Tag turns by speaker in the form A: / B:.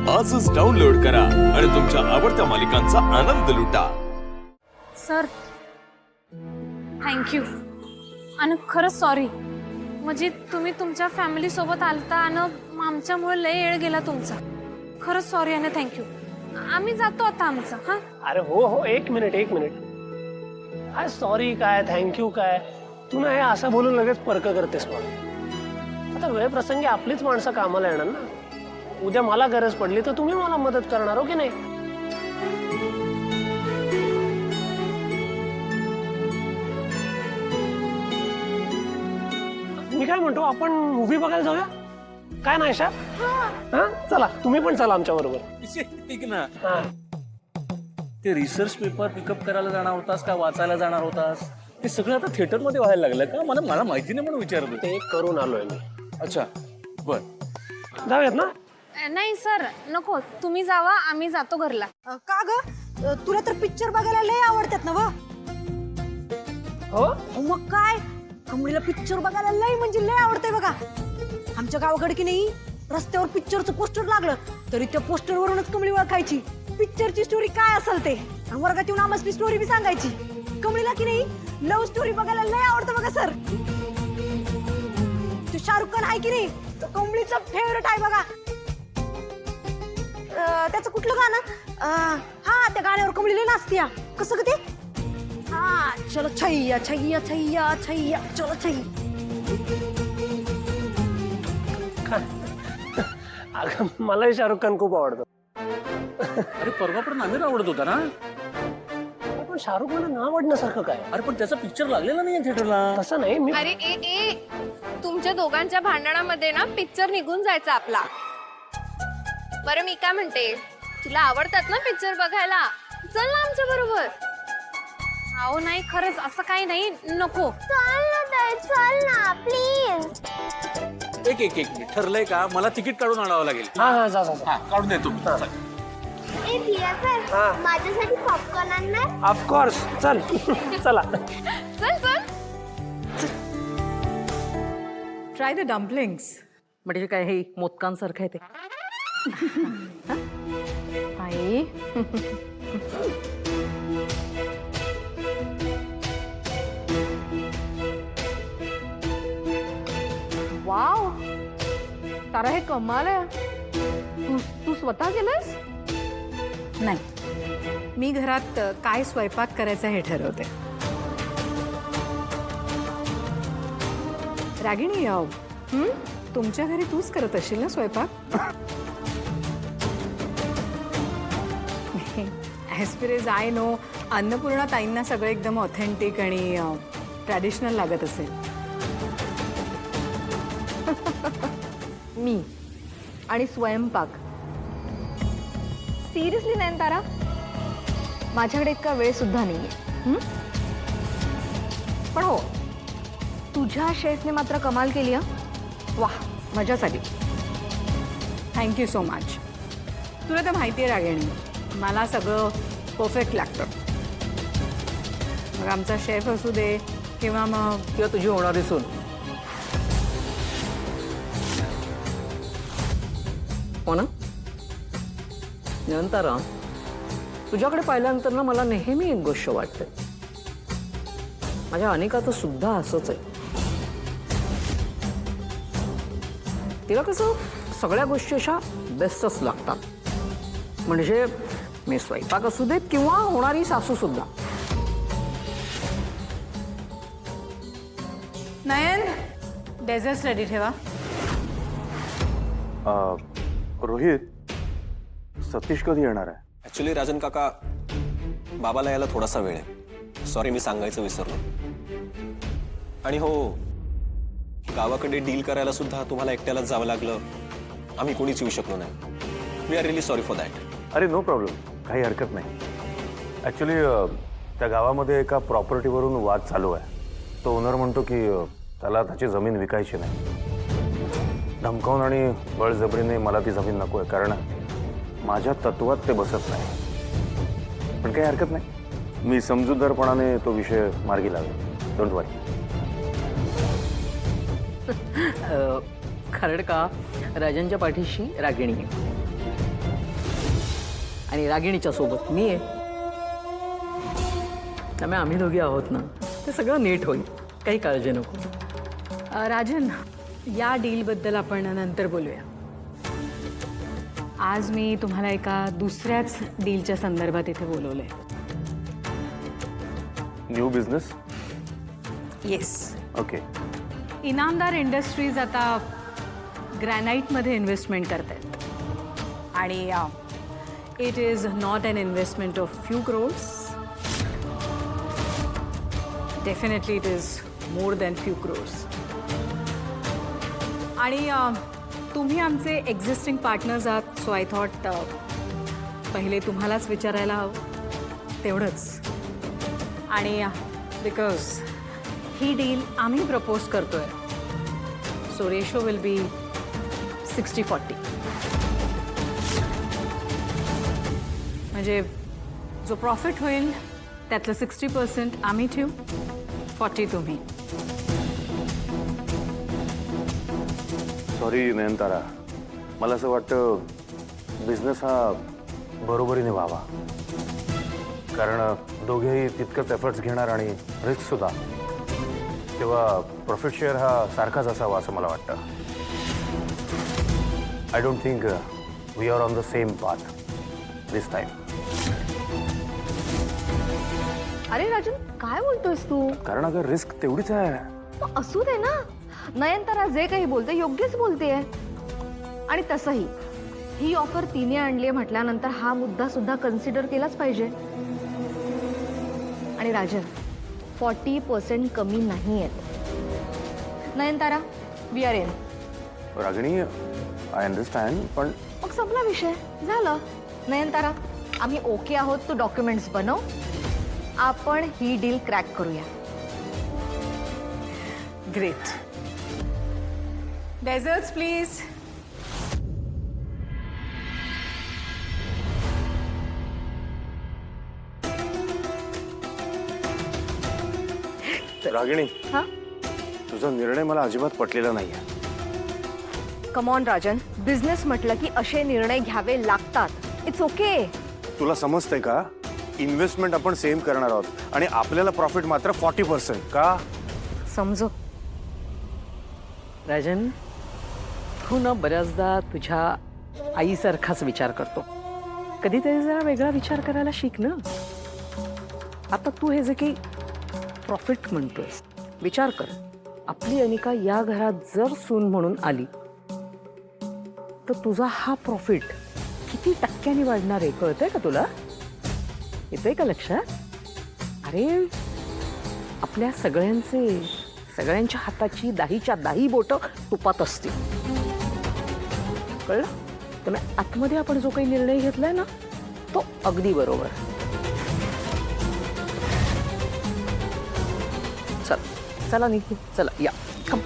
A: आजच डाउनलोड करा आणि तुमच्या आवडत्या मालिकांचा आनंद लुटा।
B: सर थँक्यू आणि खरंच सॉरी। म्हणजे तुम्ही तुमच्या फॅमिली सोबत आलता आणि आमच्यामुळे लय वेळ गेला तुमचा। खरंच सॉरी आणि थँक्यू। आम्ही जातो आता आमचं। हा
C: अरे हो एक मिनिट काय सॉरी काय थँक्यू काय तू ना हे असं बोलून लगेच परक करतेस पण आता वेळ प्रसंगी आपलीच माणसं कामाला येणार ना। उद्या मला गरज पडली तर तुम्ही मला मदत करणार हो की नाही? मी काय म्हणतो आपण मूवी बघायला जाऊया काय नाही शा? चला तुम्ही पण चला आमच्या बरोबर।
D: ठीक ना। ते रिसर्च पेपर पिकअप करायला जाणार होतास का वाचायला जाणार होतास ते सगळं आता थिएटर मध्ये व्हायला लागलं का? मला माहिती नाही म्हणून विचारत होते।
C: ते करून आलोय मी।
D: अच्छा बर
C: जाऊयात ना?
B: नाही सर नको, तुम्ही जावा आम्ही जातो घरला।
E: का ग तुला तर पिक्चर बघायला लय आवडतात ना व?
C: हो
E: मग काय कमळीला पिक्चर बघायला लय म्हणजे लय आवडतंय बघा। आमच्या गावाकडे की नाही रस्त्यावर पिक्चरचं पोस्टर लागलं तरी त्या पोस्टर वरूनच कमळी ओळखायची पिक्चरची स्टोरी काय असेल ते। आणि वर्गात येऊन आम्हाला स्टोरी बी सांगायची। कमळीला की नाही लव्ह स्टोरी बघायला लय आवडतं बघा सर। तो शाहरुख खान आहे की नाही तो कमळीचा फेवरेट आहे बघा। त्याचं कुठलं गाणं हा त्या गाण्यावर कमळीला नाचत्या कसं ग ते? हा चलो छैया छैया छैया छैया चलो छैया।
C: अगं मलाही शाहरुख खान खूप आवडतो।
D: अरे परवा पण आमिर आवडत होता ना?
C: पण शाहरुख मला ना आवडण्यासारखं काय?
D: अरे पण त्याचा पिक्चर लागलेला नाही थिएटरला।
C: तसं नाही मी
F: अरे ए तुमच्या दोघांच्या भांडणामध्ये ना पिक्चर निघून जायचा आपला। बरं मी काय म्हणते तुला आवडतात ना पिक्चर बघायला चल ना आमच्या बरोबर।
B: अहो नाही खरंच असं काही नाही नको।
F: चल ना प्लीज।
D: एक एक एक मिनिट ठरलंय का? मला तिकीट काढून आणावं लागेल।
C: हा जा जा
D: हा काढून देतो मी।
F: ए प्रिया सर माझ्यासाठी पॉपकॉर्न आणणार?
C: ऑफकोर्स चल चला
F: चल चल
G: ट्राय द डम्पलिंग्स म्हणजे काय हे मोदकांसारखं आहे ते। आई वाव तारा हे कमाल आहे। तू स्वतः केलंस?
H: नाही मी घरात काय स्वयंपाक करायचा हे ठरवते। रागिणी तुमच्या घरी तूच करत असशील ना स्वयंपाक? ॲज फिर एज आय नो अन्नपूर्णा ताईंना सगळं एकदम ऑथेंटिक आणि ट्रॅडिशनल लागत असेल।
G: मी आणि स्वयंपाक सिरियसली नाही तारा माझ्याकडे इतका वेळ सुद्धा नाहीये। पण हो तुझ्या शेफने मात्र कमाल केली हा। वाह मजाच आली।
H: Thank you so much. तुला तर माहिती आहे रागिणी मला सगळं परफेक्ट लागतं। मग आमचा शेफ असू दे किंवा
G: तुझी होणारी सून। हो ना नंतर तुझ्याकडे पाहिल्यानंतर ना मला नेहमी एक गोष्ट वाटते माझ्या अनिकाचं सुद्धा असंच आहे। तिला कसं सगळ्या गोष्टी अशा बेस्टच लागतात म्हणजे मी स्वयंपाक असू देत किंवा होणारी सासू सुद्धा।
H: नयन डेझर्ट्स रेडी ठेवा।
I: रोहित सतीश कधी येणार आहे?
J: ऍक्च्युली राजन काका बाबाला यायला थोडासा वेळ आहे। सॉरी मी सांगायचं विसरलो। आणि हो गावाकडे डील करायला सुद्धा तुम्हाला एकट्यालाच जावं लागलं। आम्ही कोणीच येऊ शकलो नाही। We are really sorry for that.
I: अरे नो प्रॉब्लेम काही हरकत नाही। ॲक्च्युली त्या गावामध्ये एका प्रॉपर्टीवरून वाद चालू आहे। तो ओनर म्हणतो की त्याला त्याची जमीन विकायची नाही। धमकावून आणि बळजबरीने मला ती जमीन नको आहे कारण माझ्या तत्वात ते बसत नाही। पण काही हरकत नाही मी समजूतदारपणाने तो विषय मार्गी लावेल। डोंट वरी।
G: खरड का राजांच्या पाठीशी रागिणी आहे। आणि रागिणीच्या सोबत मी आहे. त्यामुळे आम्ही दोघी आहोत ना, ते सगळं नीट होईल, काही काळजी नको.
H: राजन, या डीलबद्दल आपण नंतर बोलूया. आज मी तुम्हाला एका दुसऱ्याच डीलच्या संदर्भात इथे बोलवलंय.
I: New business.
H: Yes.
I: Okay.
H: Inamdar Industries आता ग्रॅनाईटमध्ये इन्व्हेस्टमेंट करत आहेत आणि it is not an investment of few crores. Definitely it is more than few crores. आणि तुम्ही आमचे एक्झिस्टिंग पार्टनर्स आहात, सो आय थॉट पहिले तुम्हालाच विचारायला हवं तेवढंच. आणि बिकॉज ही डील आम्ही प्रपोज करतोय, सो रेशो विल बी 60-40. म्हणजे जो प्रॉफिट होईल त्यातलं 60% आम्ही ठेवू, 40% तुम्ही.
I: सॉरी नयनतारा, मला असं वाटतं बिझनेस हा बरोबरीने व्हावा, कारण दोघेही तितकंच एफर्ट्स घेणार आणि रिस्क सुद्धा, तेव्हा प्रॉफिट शेअर हा सारखाच असावा असं मला वाटतं. I don't think we are on the same path this time.
F: अरे राजन, काय बोलतोयस तू?
I: कारण अगर रिस्क तेवढीच आहे.
F: मग असू दे ना. नयनतारा जे काही बोलते योग्यच बोलतेय. आणि तसंही ही ऑफर तिने आणली म्हटल्यानंतर हा मुद्दा सुद्धा कन्सिडर केलाच पाहिजे. आणि राजन, 40% कमी नाही आहेत. Nayantara, we are in.
I: Ragini, I understand, पण
F: मग संपला विषय, झालं. नयनतारा, आम्ही ओके आहोत. तू डॉक्युमेंट्स बनव, आपण ही डील क्रॅक करूया.
H: ग्रेट. Desserts please.
I: रागिणी,
F: हा,
I: तुझा निर्णय मला अजिबात पटलेला नाहीये.
F: कमॉन राजन, बिझनेस म्हटलं की असे निर्णय घ्यावे लागतात. It's okay.
I: तुला समजतंय का, इन्व्हेस्टमेंट आपण सेम करणार आहोत आणि आपल्याला प्रॉफिट मात्र 40%. का
F: समजो.
G: राजन, तू ना बऱ्याचदा तुझ्या आईसारखाच विचार करतो. कधीतरी जरा वेगळा विचार करायला शिक ना. आता तू हे जे काही प्रॉफिट म्हणतोयस, विचार कर, आपली अनिका या घरात जर सून म्हणून आली तर तुझा हा प्रॉफिट किती टक्क्यांनी वाढणार आहे कळतंय का तुला? येतंय का लक्षात? अरे आपल्या सगळ्यांच्या हाताची 10च्या 10 बोटं तुपात असतील, कळलं? त्यामुळे आतमध्ये आपण जो काही निर्णय घेतलाय ना तो अगदी बरोबर. चला निघू, चला या, कम.